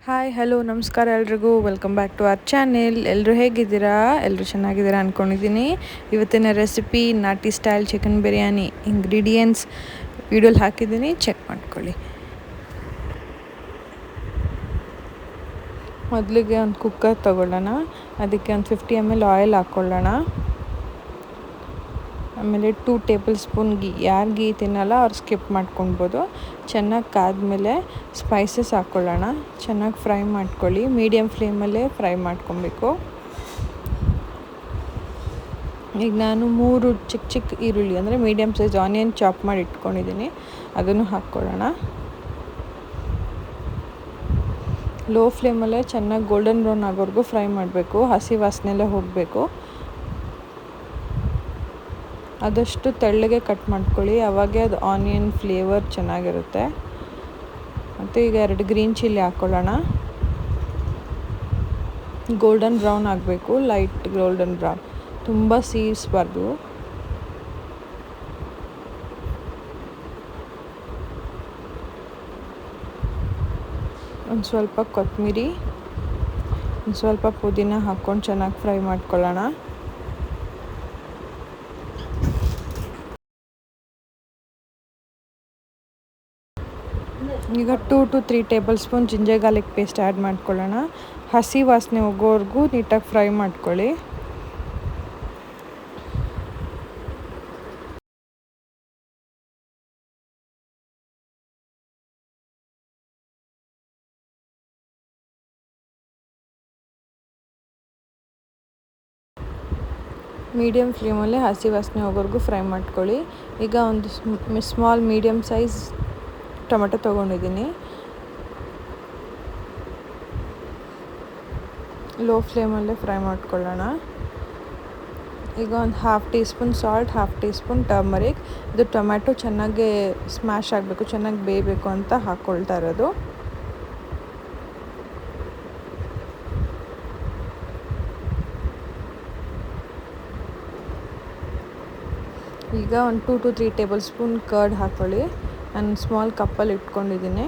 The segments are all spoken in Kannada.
ಹಾಯ್ ಹಲೋ ನಮಸ್ಕಾರ ಎಲ್ರಿಗೂ welcome back to our channel. ಎಲ್ಲರೂ ಹೇಗಿದ್ದೀರಾ? ಎಲ್ಲರೂ ಚೆನ್ನಾಗಿದ್ದೀರಾ ಅಂದ್ಕೊಂಡಿದ್ದೀನಿ. ಇವತ್ತಿನ ರೆಸಿಪಿ ನಾಟಿ ಸ್ಟೈಲ್ ಚಿಕನ್ ಬಿರಿಯಾನಿ. ಇಂಗ್ರೀಡಿಯೆಂಟ್ಸ್ ವಿಡಿಯೋಲಿ ಹಾಕಿದ್ದೀನಿ, ಚೆಕ್ ಮಾಡ್ಕೊಳ್ಳಿ. ಮೊದಲಿಗೆ ಒಂದು ಕುಕ್ಕರ್ ತೊಗೊಳ್ಳೋಣ. ಅದಕ್ಕೆ ಒಂದು 50 ml ಆಯಿಲ್ ಹಾಕ್ಕೊಳ್ಳೋಣ. ಆಮೇಲೆ 2 ಟೇಬಲ್ ಸ್ಪೂನ್ ಗೀ. ಯಾರು ಗೀ ತಿನ್ನಲ್ಲ ಅವ್ರು ಸ್ಕಿಪ್ ಮಾಡ್ಕೊಳ್ಬೋದು. ಚೆನ್ನಾಗಿ ಕಾದ್ಮೇಲೆ ಸ್ಪೈಸಸ್ ಹಾಕ್ಕೊಳ್ಳೋಣ. ಚೆನ್ನಾಗಿ ಫ್ರೈ ಮಾಡ್ಕೊಳ್ಳಿ. ಮೀಡಿಯಮ್ ಫ್ಲೇಮಲ್ಲೇ ಫ್ರೈ ಮಾಡ್ಕೊಬೇಕು. ಈಗ ನಾನು 3 ಚಿಕ್ಕ ಚಿಕ್ಕ ಈರುಳ್ಳಿ ಅಂದರೆ ಮೀಡಿಯಮ್ ಸೈಜ್ ಆನಿಯನ್ ಚಾಪ್ ಮಾಡಿ ಇಟ್ಕೊಂಡಿದ್ದೀನಿ, ಅದನ್ನು ಹಾಕ್ಕೊಳ್ಳೋಣ. ಲೋ ಫ್ಲೇಮಲ್ಲೇ ಚೆನ್ನಾಗಿ ಗೋಲ್ಡನ್ ಬ್ರೌನ್ ಆಗೋವರೆಗೂ ಫ್ರೈ ಮಾಡಬೇಕು. ಹಸಿ ವಾಸನೆಲ್ಲ ಹೋಗಬೇಕು. ಆದಷ್ಟು ತೆಳ್ಳಗೆ ಕಟ್ ಮಾಡ್ಕೊಳ್ಳಿ, ಅವಾಗೇ ಅದು ಆನಿಯನ್ ಫ್ಲೇವರ್ ಚೆನ್ನಾಗಿರುತ್ತೆ. ಮತ್ತು ಈಗ 2 ಗ್ರೀನ್ ಚಿಲ್ಲಿ ಹಾಕ್ಕೊಳ್ಳೋಣ. ಗೋಲ್ಡನ್ ಬ್ರೌನ್ ಆಗಬೇಕು, ಲೈಟ್ ಗೋಲ್ಡನ್ ಬ್ರೌನ್, ತುಂಬ ಸೀರಿಸಬಾರ್ದು. ಒಂದು ಸ್ವಲ್ಪ ಕೊತ್ತಂಬರಿ, ಒಂದು ಸ್ವಲ್ಪ ಪುದೀನ ಹಾಕ್ಕೊಂಡು ಚೆನ್ನಾಗಿ ಫ್ರೈ ಮಾಡ್ಕೊಳ್ಳೋಣ. ಈಗ 2 to 3 table spoon ginger garlic paste add ಮಾಡ್ಕೊಳ್ಳೋಣ. ಹಸಿ ವಾಸನೆ ಹೋಗೋವರೆಗೂ ನೀಟಾಗಿ ಫ್ರೈ ಮಾಡ್ಕೊಳ್ಳಿ. ಮೀಡಿಯಮ್ ಫ್ಲೇಮಲ್ಲೇ ಹಸಿ ವಾಸನೆ ಹೋಗೋವರೆಗೂ ಫ್ರೈ ಮಾಡ್ಕೊಳ್ಳಿ. ಈಗ ಒಂದು ಸ್ಮಾಲ್ ಮೀಡಿಯಮ್ ಸೈಜ್ ಟೊಮೆಟೊ ತೊಗೊಂಡಿದ್ದೀನಿ. ಲೋ ಫ್ಲೇಮಲ್ಲೇ ಫ್ರೈ ಮಾಡ್ಕೊಳ್ಳೋಣ. ಈಗ ಒಂದು 1/2 tea spoon salt, 1/2 tea spoon turmeric. ಇದು ಟೊಮ್ಯಾಟೊ ಚೆನ್ನಾಗಿ ಸ್ಮ್ಯಾಶ್ ಆಗಬೇಕು, ಚೆನ್ನಾಗಿ ಬೇಯಬೇಕು ಅಂತ ಹಾಕ್ಕೊಳ್ತಾ ಇರೋದು. ಈಗ ಒಂದು 2 to 3 ಟೇಬಲ್ ಸ್ಪೂನ್ ಕರ್ಡ್ ಹಾಕ್ಕೊಳ್ಳಿ. ನಾನು ಸ್ಮಾಲ್ ಕಪ್ಪಲ್ಲಿ ಇಟ್ಕೊಂಡಿದ್ದೀನಿ.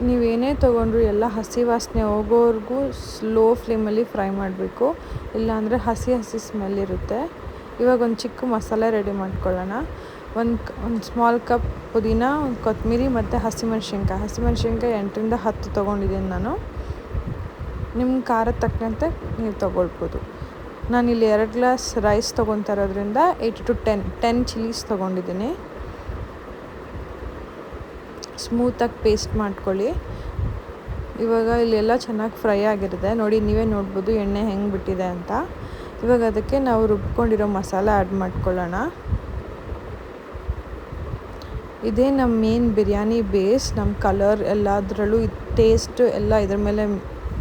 ನೀವೇನೇ ತೊಗೊಂಡ್ರು ಎಲ್ಲ ಹಸಿ ವಾಸನೆ ಹೋಗೋವರೆಗೂ ಸ್ಲೋ ಫ್ಲೇಮಲ್ಲಿ ಫ್ರೈ ಮಾಡಬೇಕು, ಇಲ್ಲಾಂದರೆ ಹಸಿ ಸ್ಮೆಲ್ ಇರುತ್ತೆ. ಇವಾಗ ಒಂದು ಚಿಕ್ಕ ಮಸಾಲೆ ರೆಡಿ ಮಾಡ್ಕೊಳ್ಳೋಣ. ಒಂದು ಸ್ಮಾಲ್ ಕಪ್ ಪುದೀನ, ಒಂದು ಕೊತ್ತಂಬರಿ ಮತ್ತು ಹಸಿಮೆಣ್ಸಿನ್ಕಾಯಿ 8ರಿಂದ 10 ತೊಗೊಂಡಿದ್ದೀನಿ ನಾನು. ನಿಮ್ಮ ಖಾರದ ತಕ್ಕಂತೆ ನೀವು ತೊಗೊಳ್ಬೋದು. ನಾನಿಲ್ಲಿ 2 ಗ್ಲಾಸ್ ರೈಸ್ ತೊಗೊತಾ ಇರೋದ್ರಿಂದ 8 to 10 ಚಿಲ್ಲೀಸ್ ತೊಗೊಂಡಿದ್ದೀನಿ. ಸ್ಮೂತಾಗಿ ಪೇಸ್ಟ್ ಮಾಡ್ಕೊಳ್ಳಿ. ಇವಾಗ ಇಲ್ಲೆಲ್ಲ ಚೆನ್ನಾಗಿ ಫ್ರೈ ಆಗಿರುತ್ತೆ ನೋಡಿ, ನೀವೇ ನೋಡ್ಬೋದು ಎಣ್ಣೆ ಹೆಂಗೆ ಬಿಟ್ಟಿದೆ ಅಂತ. ಇವಾಗ ಅದಕ್ಕೆ ನಾವು ರುಬ್ಕೊಂಡಿರೋ ಮಸಾಲ ಆ್ಯಡ್ ಮಾಡ್ಕೊಳ್ಳೋಣ. ಇದೇ ನಮ್ಮ ಮೇನ್ ಬಿರಿಯಾನಿ ಬೇಸ್. ನಮ್ಮ ಕಲರ್ ಎಲ್ಲದರಲ್ಲೂ ಟೇಸ್ಟ್ ಎಲ್ಲ ಇದ್ರ ಮೇಲೆ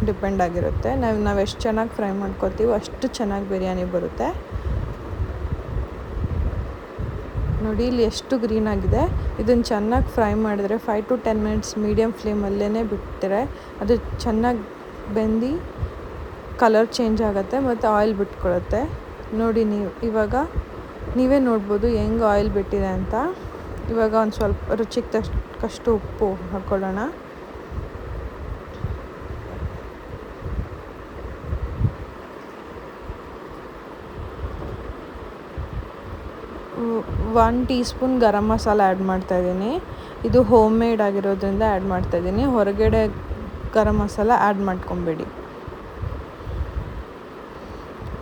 ಡಿಪೆಂಡ್ ಆಗಿರುತ್ತೆ. ನಾವು ಎಷ್ಟು ಚೆನ್ನಾಗಿ ಫ್ರೈ ಮಾಡ್ಕೊತೀವೋ ಅಷ್ಟು ಚೆನ್ನಾಗಿ ಬಿರಿಯಾನಿ ಬರುತ್ತೆ. ನೋಡಿ ಇಲ್ಲಿ ಎಷ್ಟು ಗ್ರೀನ್ ಆಗಿದೆ. ಇದನ್ನು ಚೆನ್ನಾಗಿ ಫ್ರೈ ಮಾಡಿದ್ರೆ 5 to 10 ಮಿನಿಟ್ಸ್ ಮೀಡಿಯಮ್ ಫ್ಲೇಮಲ್ಲೇ ಬಿಟ್ಟರೆ ಅದು ಚೆನ್ನಾಗಿ ಬೆಂದು ಕಲರ್ ಚೇಂಜ್ ಆಗುತ್ತೆ ಮತ್ತು ಆಯಿಲ್ ಬಿಟ್ಕೊಳ್ಳುತ್ತೆ. ನೋಡಿ ಇವಾಗ ನೀವೇ ನೋಡ್ಬೋದು ಹೆಂಗೆ ಆಯಿಲ್ ಬಿಟ್ಟಿದೆ ಅಂತ. ಇವಾಗ ಒಂದು ಸ್ವಲ್ಪ ರುಚಿಗೆ ತಕ್ಕಷ್ಟು ಉಪ್ಪು ಹಾಕ್ಕೊಳ್ಳೋಣ. One tea spoon garam masala add ಮಾಡ್ತಾಯಿದ್ದೀನಿ. ಇದು ಹೋಮ್ ಮೇಡ್ ಆಗಿರೋದ್ರಿಂದ ಆ್ಯಡ್ ಮಾಡ್ತಾಯಿದ್ದೀನಿ. ಹೊರಗಡೆ ಗರಂ ಮಸಾಲ ಆ್ಯಡ್ ಮಾಡ್ಕೊಬೇಡಿ.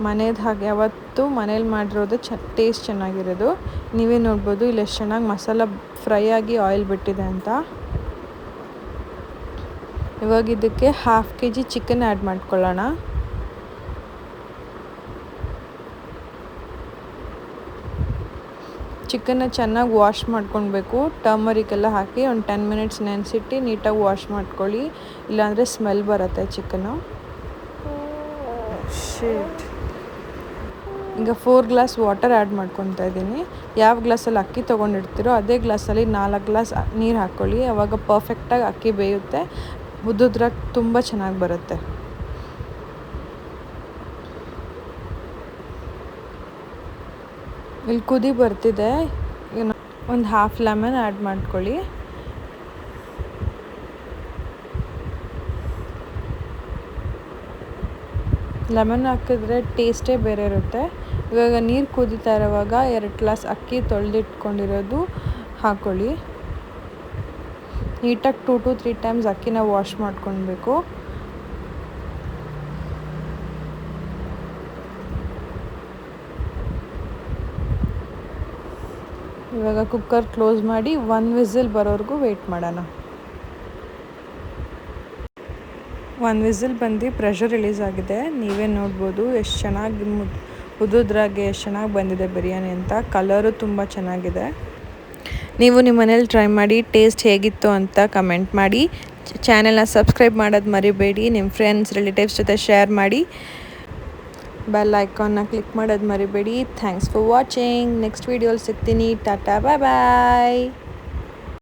ಮನೇದು ಹಾಗೆ ಯಾವತ್ತೂ ಮನೇಲಿ ಮಾಡಿರೋದು ಟೇಸ್ಟ್ ಚೆನ್ನಾಗಿರೋದು. ನೀವೇ ನೋಡ್ಬೋದು ಇಲ್ಲಿ ಎಷ್ಟು ಚೆನ್ನಾಗಿ ಮಸಾಲ ಫ್ರೈ ಆಗಿ ಆಯಿಲ್ ಬಿಟ್ಟಿದೆ ಅಂತ. ಇವಾಗ ಇದಕ್ಕೆ 1/2 kg ಚಿಕನ್ ಆ್ಯಡ್ ಮಾಡ್ಕೊಳ್ಳೋಣ. ಚಿಕನ್ನ ಚೆನ್ನಾಗಿ ವಾಶ್ ಮಾಡ್ಕೊಳ್ಬೇಕು. ಟರ್ಮರಿಕ್ ಎಲ್ಲ ಹಾಕಿ ಒಂದು 10 ಮಿನಿಟ್ಸ್ ನೆನೆಸಿಟ್ಟು ನೀಟಾಗಿ ವಾಶ್ ಮಾಡ್ಕೊಳ್ಳಿ, ಇಲ್ಲಾಂದರೆ ಸ್ಮೆಲ್ ಬರುತ್ತೆ ಚಿಕನ್ನು. ಈಗ 4 ಗ್ಲಾಸ್ ವಾಟರ್ ಆ್ಯಡ್ ಮಾಡ್ಕೊತಾ ಇದ್ದೀನಿ. ಯಾವ ಗ್ಲಾಸಲ್ಲಿ ಅಕ್ಕಿ ತೊಗೊಂಡಿರ್ತೀರೋ ಅದೇ ಗ್ಲಾಸಲ್ಲಿ 4 ಗ್ಲಾಸ್ ನೀರು ಹಾಕ್ಕೊಳ್ಳಿ. ಆವಾಗ ಪರ್ಫೆಕ್ಟಾಗಿ ಅಕ್ಕಿ ಬೇಯುತ್ತೆ, ಉದ್ದುದ್ರಾಗ ತುಂಬ ಚೆನ್ನಾಗಿ ಬರುತ್ತೆ. ಇಲ್ಲಿ ಕುದಿ ಬರ್ತಿದೆ. ಒಂದು 1/2 ಲೆಮನ್ ಆ್ಯಡ್ ಮಾಡ್ಕೊಳ್ಳಿ. ಲೆಮನ್ ಹಾಕಿದ್ರೆ ಟೇಸ್ಟೇ ಬೇರೆ ಇರುತ್ತೆ. ಇವಾಗ ನೀರು ಕುದೀತಾ ಇರೋವಾಗ 2 ಗ್ಲಾಸ್ ಅಕ್ಕಿ ತೊಳೆದಿಟ್ಕೊಂಡಿರೋದು ಹಾಕ್ಕೊಳ್ಳಿ. ನೀಟಾಗಿ 2 to 3 ಟೈಮ್ಸ್ ಅಕ್ಕಿನ ವಾಶ್ ಮಾಡ್ಕೊಳ್ಬೇಕು. ಇವಾಗ ಕುಕ್ಕರ್ ಕ್ಲೋಸ್ ಮಾಡಿ 1 ವಿಸಿಲ್ ಬರೋವರೆಗೂ ವೆಯ್ಟ್ ಮಾಡೋಣ. 1 ವಿಸಿಲ್ ಬಂದು ಪ್ರೆಷರ್ ರಿಲೀಸ್ ಆಗಿದೆ. ನೀವೇ ನೋಡ್ಬೋದು ಎಷ್ಟು ಚೆನ್ನಾಗಿ ಉದುದ್ರಾಗೆ ಎಷ್ಟು ಚೆನ್ನಾಗಿ ಬಂದಿದೆ ಬಿರಿಯಾನಿ ಅಂತ. ಕಲರು ತುಂಬ ಚೆನ್ನಾಗಿದೆ. ನೀವು ನಿಮ್ಮ ಮನೇಲಿ ಟ್ರೈ ಮಾಡಿ ಟೇಸ್ಟ್ ಹೇಗಿತ್ತು ಅಂತ ಕಮೆಂಟ್ ಮಾಡಿ. ಚಾನೆಲ್ನ ಸಬ್ಸ್ಕ್ರೈಬ್ ಮಾಡೋದು ಮರಿಬೇಡಿ. ನಿಮ್ಮ ಫ್ರೆಂಡ್ಸ್ ರಿಲೇಟಿವ್ಸ್ ಜೊತೆ ಶೇರ್ ಮಾಡಿ. ಬೆಲ್ ಐಕಾನ್ನ ಕ್ಲಿಕ್ ಮಾಡೋದು ಮರಿಬೇಡಿ. Thanks for watching. ನೆಕ್ಸ್ಟ್ ವೀಡಿಯೋಲಿ ಸಿಗ್ತೀನಿ. ಟಾಟಾ ಬಾಯ್ ಬಾಯ್.